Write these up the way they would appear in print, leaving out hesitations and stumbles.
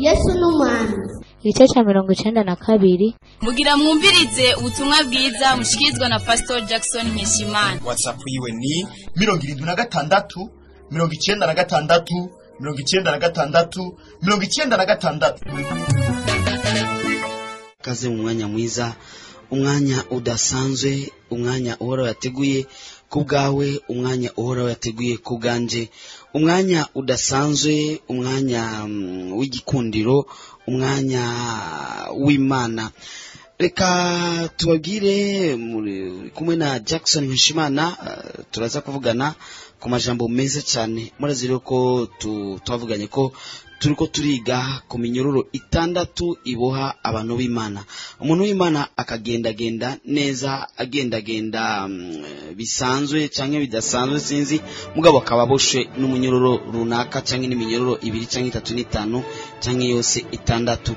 Yesu n'umwami. Igice cya 92 mugira mwumvirize ubutumwa bwiza mushikirizwa na Pastor Jackson Nkeshimana. WhatsApp yiwe ni 76 96 96 96. Kaze mu mwanya mwiza, umwanya udasanzwe, umwanya uhora yateguye kubgawe, umwanya uhora yateguye kubganje, umwanya udasanzwe, umwanya w'igikundiro, umwanya w'Imana. Reka tubagire kumwe na Jackson Nkeshimana, turaza kuvugana ku majambo meza cyane. Murazire ko twavuganye ko turiko turiga ku minyororo 6 iboha abantu b'Imana. Umuntu w'Imana akagendagenda neza, agendagenda bisanzwe canke bidasanzwe sinzi, mugabo akababoshe n'umunyororo runaka canke n'iminyororo 2 canke 3 n'itanu canke yose 6.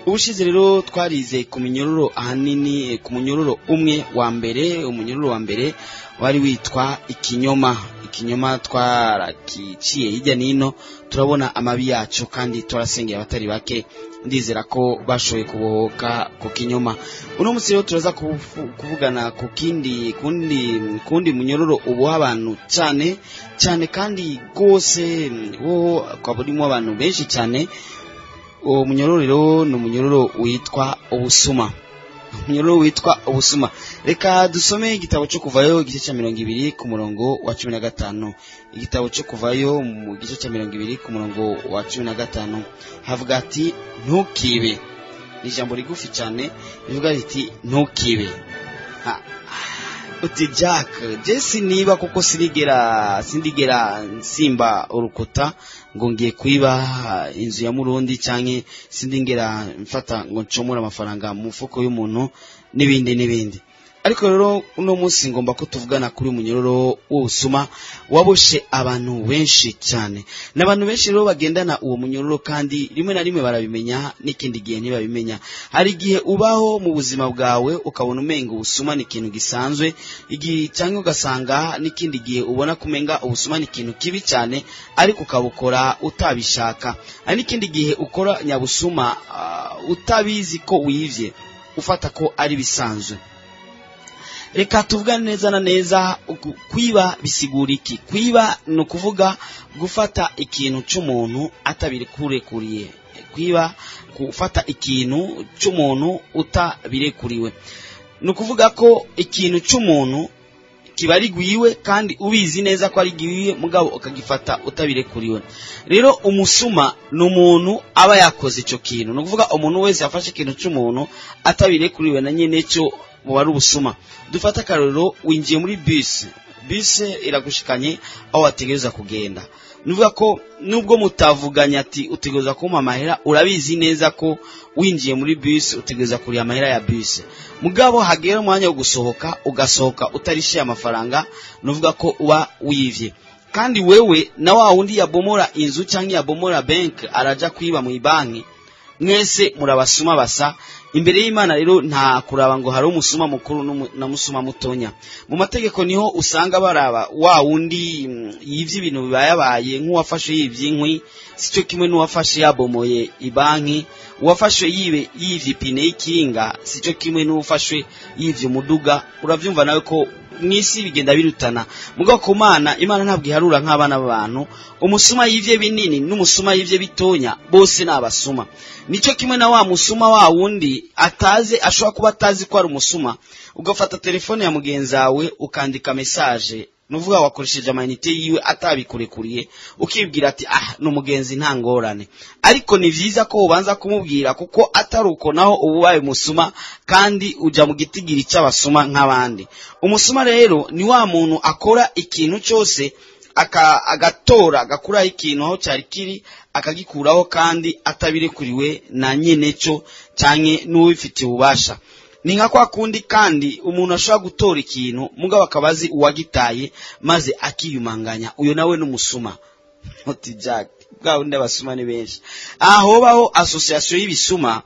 Ubushize rero twarize ku minyororo ahanini ku munyororo umwe wa mbere. Umunyororo wa mbere wari witwa ikinyoma. Ikinyoma twarakiciye hirya nino, turabona amabi yacu kandi turasengera abatari bake. Ndizera ko bashoboye kubohoka ku kinyoma. Uno munsi rero turaza kuvugana ku kundi munyororo ubuha abantu cyane kandi gose wo kwaburimo abantu benshi cyane. Uwo munyororo rero ni umunyororo witwa ubusuma. Munyororo witwa ubusuma. Reka dusome igitabo cyo kuvayo igice cya 20 ku murongo wa 15. Igitabo cyo kuvayo mu gice cya 20 ku murongo wa 15 havuga ati ntukibe. Ni ijambo rigufi cyane rivuga riti ntukibe. Uti Jack, Jesse niba kuko sindigera nsimba urukuta ngo ngiye kwiba inzu ya Murundi canke sindingera mfata ngo ncomora amafaranga mu mufuko y'umuntu n'ibindi. Ariko rero uno munsi ngomba ko tuvugana kuri munyororo w'ubusuma waboshe abantu benshi cyane. N'abantu benshi rero bagendana uwo munyororo kandi rimwe na rimwe barabimenya, n'ikindi gihe ntibabimenya. Hari gihe ubaho mu buzima bwawe ukabona umenga ubusuma ni ikintu gisanzwe, cyangwa ugasanga n'ikindi gihe ubona kumenga ubusuma ni ikintu kibi cyane ariko ukabukora utabishaka. Hari n'ikindi gihe ukora nyabusuma utabizi ko wivye, ufata ko ari bisanzwe. Reka tuvugane neza na neza, kwiba bisigura iki? Kwiba no kuvuga gufata ikintu cy'umuntu atabirekurekuriye. Kwiba gufata ikintu cy'umuntu utabirekuriwe. No kuvuga ko ikintu cy'umuntu kibari gwiwe kandi ubizi neza ko ari gwiwe mugabo ukagifata utabirekuriwe. Rero umusuma n'umuntu aba yakoze ico kintu. No kuvuga umuntu wese yafashe ikintu cy'umuntu atabirekuriwe na nyene cyo bari ubusuma. Dufata karero, winjiye muri bus iragushikanye aho wategereza kugenda. Nuvuga ko nubwo mutavuganya ati utegereza kumpa amahera, urabizi neza ko winjiye muri bus utegereza kuri amahera ya bus. Mugabo hagera umwanya wo gusohoka ugasohoka utarishiye amafaranga, nuvuga ko uba wivye. Kandi wewe na wa wundi yabomora inzu cyangwa yabomora bank araja kwiba mu banki, mwese murabasuma basa. Imbere y'Imana rero nta kuraba ngo hari umusuma mukuru na musuma mutonya. Mu mategeko niho usanga baraba wa wundi yivye ibintu bibayabaye, nk'uwafashe yivye inkwi sico kimwe n'uwafashe yabomoye ibanki, uwafashe yivye ipine y'ikinga sico kimwe n'uwafashe yivye umuduga. Uravyumva nawe ko mwisi bigenda birutana. Mugabo ku Mana, Imana ntabwo iharura nk'abana b'abantu. Umusuma yivye binini n'umusuma yivye bitonya bose n'abasuma. Nico kimwe na wa musuma wa wundi ashobora kuba atazi ko ari umusuma, ugafata telefone ya mugenzi wawe ukandika message, nuvuga wakoresheje amayinite yiwe atabikurekuriye, ukibwira ati n'umugenzi nta ngorane. Ariko ni vyiza ko ubanza kumubwira, kuko ataruko naho ububaye musuma kandi uja mu gitigiri cy'abasuma nk'abandi. Umusuma rero ni wa muntu akora ikintu cyose agatora agakuraho ikintu aho cyari kiri akagikuraho kandi atabirekuriwe na nyene cyo canke n'ubifitiye ububasha. Ni nka kwa kundi kandi umuntu ashobora gutora ikintu mugabo akabazi uwagitaye maze akiyumanganya, uyo nawe n'umusuma. Oti Jack, bwa undi abasuma ni benshi. Aho baho association y'ibisuma,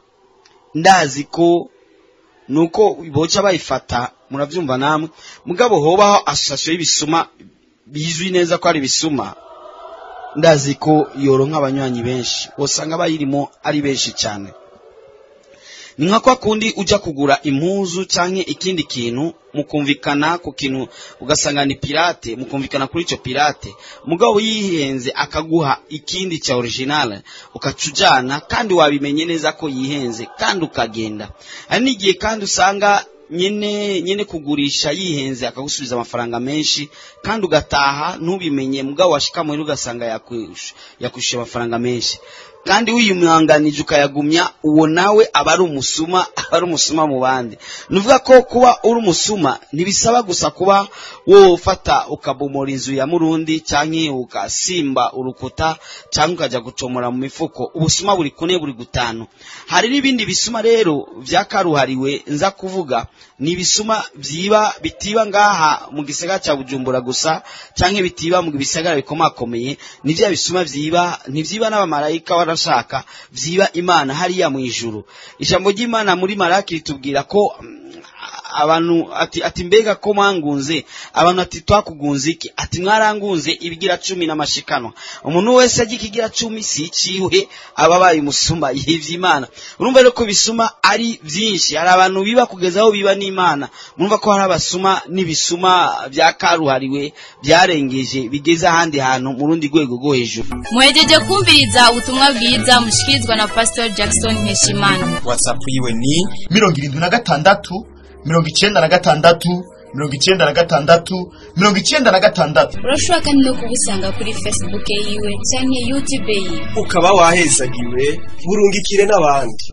ndazi ko nuko boca bayifata muravyumva namwe mugabo hobaho association y'ibisuma bizwi neza ko ari bisuma ndazi ko yoronka abanywanyi benshi usanga bayirimo ari benshi cyane ni nka kwa kundi uja kugura impuzu canke ikindi kintu mukumvikana ku kintu ugasanga ni pirate mukumvikana kuri ico pirate mugabo yihenze akaguha ikindi cha original ukacujana kandi wabimenye neza ko yihenze kandi ukagenda ari nigiye kandi usanga nyene kugurisha yihenze akagusubiza amafaranga menshi kandi ugataha ntubimenye mugabo washika muri ugasanga yakwishyura amafaranga menshi kandi uyumwanganije ukayagumya uwo nawe aba ari umusuma mu bandi nuvuga ko kuba uri umusuma ntibisaba gusa kuba wo ufata ukabomora inzu ya murundi canke ukasimba urukuta canke ukaja gucomora mu mifuko ubusuma buri kune buri gutanu hari n'ibindi bisuma rero vyakaruhariwe nza kuvuga ni bisuma bitiba ngaha mu gisagara ca Bujumbura gusa canke bitiba mu bisagara bikomakomeye nivya bisuma ntivyiba n'abamarayika warashaka vyiba Imana hariya mu ijuru ijambo ry'Imana muri Malaki ritubwira ko abantu ati mbega ko mwangunze abantu ati twakugunze iki ati mwarangunze ibigira 10 n'amashikanwa umuntu wese agikigira 10 si ciwe ababaye umusuma yivye Imana urumva rero ko bisuma ari byinshi hari abantu biba kugezaho biba n'Imana murumva ko hari abasuma n'ibisuma byakaruhariwe byarengeje bigeze ahandi hantu mu rundi rwego rwo hejuru muhejeje kumviriza ubutumwa bwiza mushikirizwa na Pastor Jackson Nkeshimana WhatsApp yiwe ni 76 96 96 urashobora kandi no kubusanga kuri Facebook yiwe cyangwa YouTube yiwe ukaba wahezagiwe burungikire n'abandi.